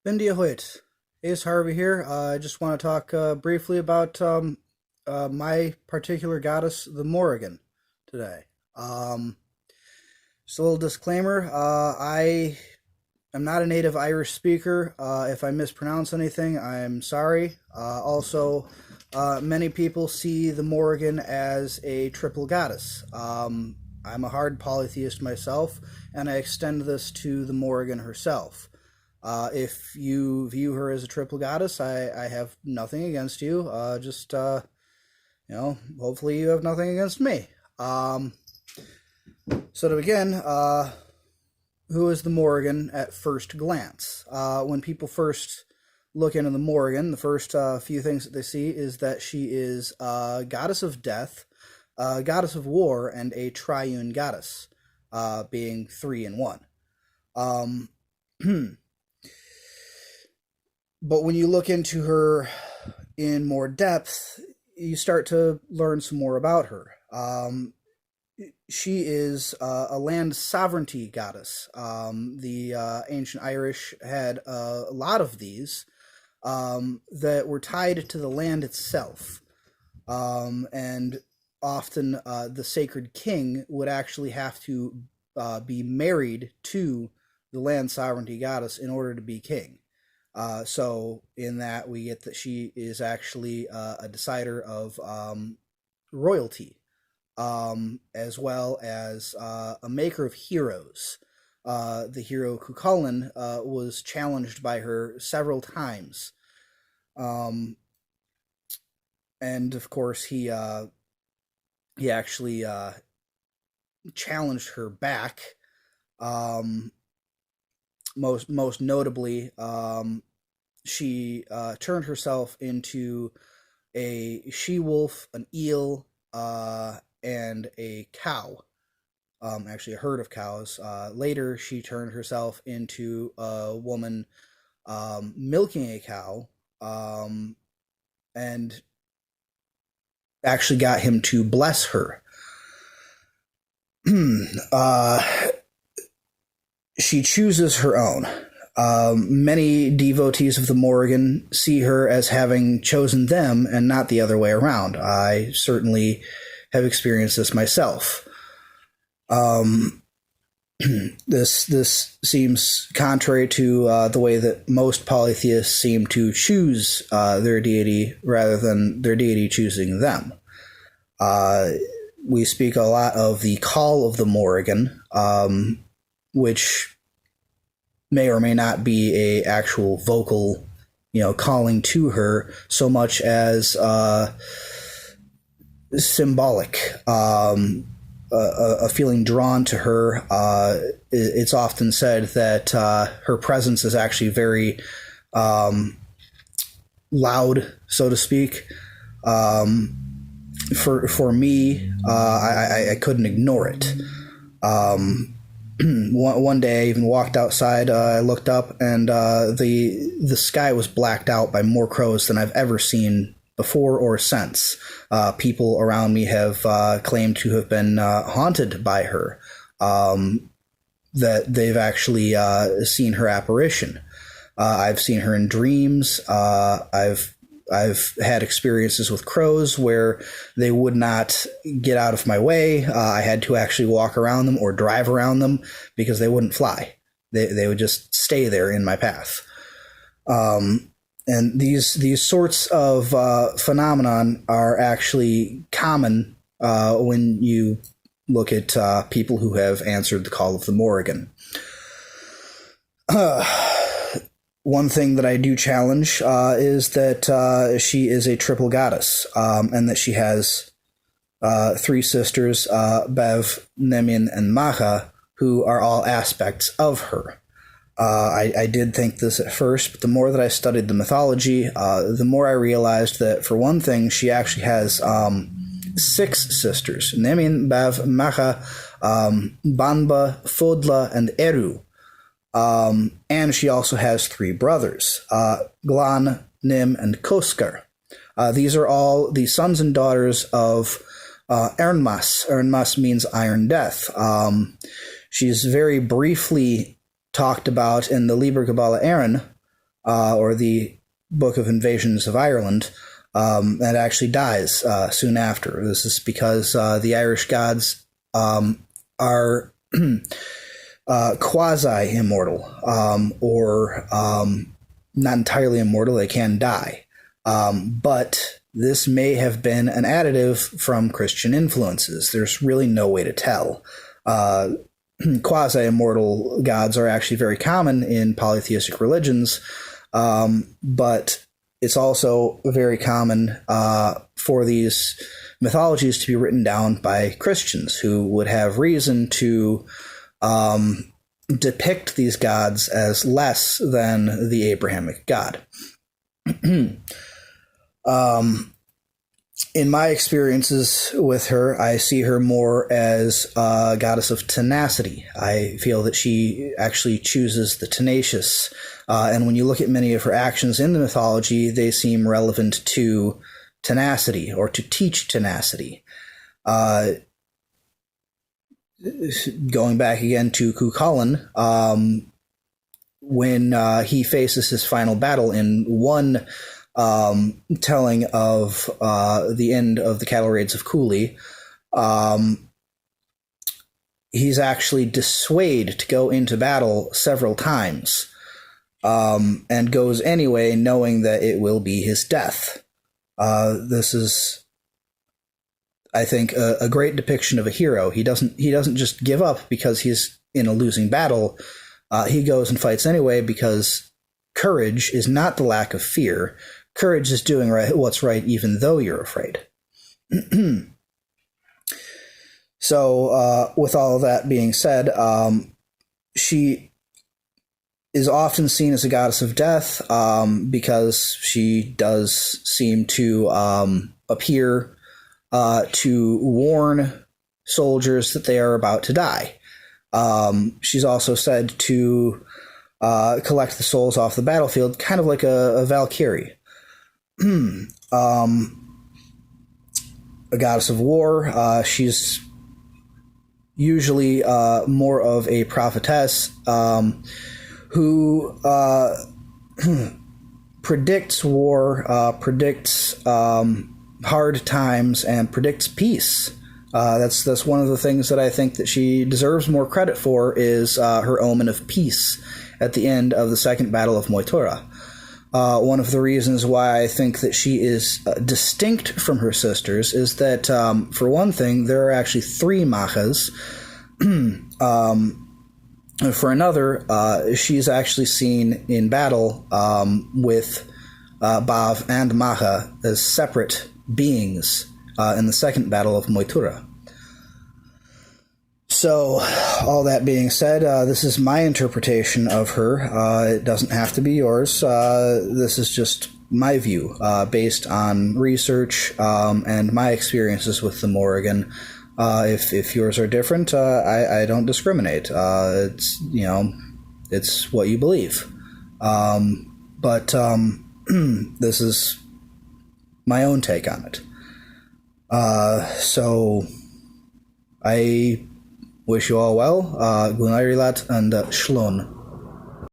Bindia Hoyt, Ace Harvey here. I just want to talk briefly about my particular goddess, the Morrigan, today. Um, just a little disclaimer: I am not a native Irish speaker. If I mispronounce anything, I'm sorry. Many people see the Morrigan as a triple goddess. I'm a hard polytheist myself, and I extend this to the Morrigan herself. If you view her as a triple goddess, I have nothing against you. Hopefully you have nothing against me. Um, so to begin, who is the Morrigan at first glance? When people first look into the Morrigan, the first few things that they see is that she is a goddess of death, a goddess of war, and a triune goddess, being three in one. Um, But when you look into her in more depth, you start to learn some more about her. She is a land sovereignty goddess. The ancient Irish had a lot of these that were tied to the land itself. And often the sacred king would actually have to be married to the land sovereignty goddess in order to be king. So in that we get that she is actually a decider of royalty, as well as a maker of heroes. The hero Cuchulainn was challenged by her several times, um, and of course he actually challenged her back. Um, most notably, she turned herself into a she wolf, an eel, and a cow. Actually, a herd of cows. Later, she turned herself into a woman milking a cow, and actually got him to bless her. uh, she chooses her own. Many devotees of the Morrigan see her as having chosen them and not the other way around. I certainly have experienced this myself. Um, this seems contrary to the way that most polytheists seem to choose their deity rather than their deity choosing them. Uh, we speak a lot of the call of the Morrigan, which may or may not be a actual vocal, calling to her so much as symbolic, a feeling drawn to her. It's often said that her presence is actually very loud, so to speak. For me, I couldn't ignore it. One day I even walked outside. I looked up, and the sky was blacked out by more crows than I've ever seen before or since. People around me have claimed to have been haunted by her. That they've actually seen her apparition. I've seen her in dreams. I've had experiences with crows where they would not get out of my way. I had to actually walk around them or drive around them because they wouldn't fly. They would just stay there in my path. And these sorts of phenomenon are actually common when you look at people who have answered the call of the Morrigan. One thing that I do challenge is that she is a triple goddess, and that she has three sisters, Bev, Nemin, and Macha, who are all aspects of her. I did think this at first, but the more that I studied the mythology, the more I realized that, for one thing, she actually has six sisters: Nemin, Bev, Macha, Banba, Fodla, and Eru. And she also has three brothers, Glan, Nim, and Koskar. These are all the sons and daughters of Ernmas. Ernmas means Iron Death. She's very briefly talked about in the Liber Kabbalah Aaron, or the Book of Invasions of Ireland, and actually dies soon after. This is because the Irish gods are quasi-immortal, or not entirely immortal. They can die. But this may have been an additive from Christian influences. There's really no way to tell. Quasi-immortal gods are actually very common in polytheistic religions, but it's also very common for these mythologies to be written down by Christians who would have reason to depict these gods as less than the Abrahamic God. In my experiences with her, I see her more as a goddess of tenacity. I feel that she actually chooses the tenacious. And when you look at many of her actions in the mythology, they seem relevant to tenacity, or to teach tenacity. Going back again to Cuchulainn, when he faces his final battle in one telling of the end of the cattle raids of Cooley, he's actually dissuaded to go into battle several times, and goes anyway, knowing that it will be his death. This is, I think, a great depiction of a hero. He doesn't just give up because he's in a losing battle. He goes and fights anyway, because courage is not the lack of fear. Courage is doing what's right even though you're afraid. So, with all of that being said, she is often seen as a goddess of death, because she does seem to appear to warn soldiers that they are about to die. She's also said to collect the souls off the battlefield, kind of like a Valkyrie. A goddess of war. She's usually more of a prophetess who predicts war, predicts hard times, and predicts peace. That's one of the things that I think that she deserves more credit for, is her omen of peace at the end of the Second Battle of Moytura. One of the reasons why I think that she is distinct from her sisters is that, for one thing, there are actually 3 Mahas. For another, she's actually seen in battle with Bav and Maha as separate beings in the Second Battle of Moytura. So, all that being said, this is my interpretation of her. It doesn't have to be yours. This is just my view, based on research and my experiences with the Morrigan. If yours are different, I don't discriminate. It's what you believe. But this is my own take on it. So I wish you all well. Gunarilat and Shlon.